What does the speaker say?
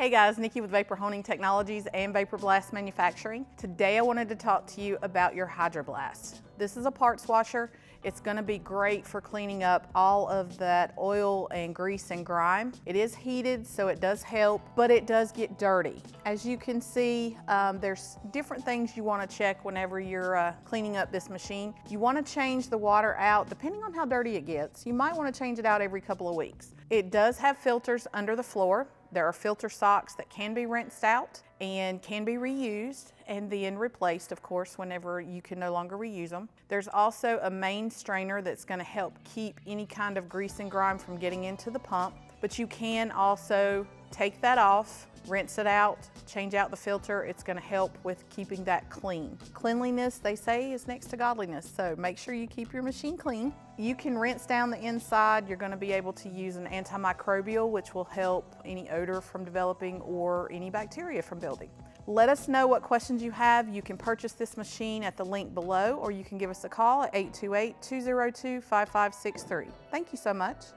Hey guys, Nikki with Vapor Honing Technologies and Vapor Blast Manufacturing. Today I wanted to talk to you about your Hydro Blast. This is a parts washer. It's going to be great for cleaning up all of that oil and grease and grime. It is heated, so it does help, but it does get dirty. As you can see, there's different things you want to check whenever you're cleaning up this machine. You want to change the water out depending on how dirty it gets. You might want to change it out every couple of weeks. It does have filters under the floor. There are filter socks that can be rinsed out and can be reused and then replaced, of course, whenever you can no longer reuse them. There's also a main strainer that's going to help keep any kind of grease and grime from getting into the pump, but you can also take that off, rinse it out, change out the filter. It's going to help with keeping that clean. Cleanliness, they say, is next to godliness, so make sure you keep your machine clean. You can rinse down the inside. You're going to be able to use an antimicrobial, which will help any odor from developing or any bacteria from building. Let us know what questions you have. You can purchase this machine at the link below, or you can give us a call at 828-202-5563. Thank you so much.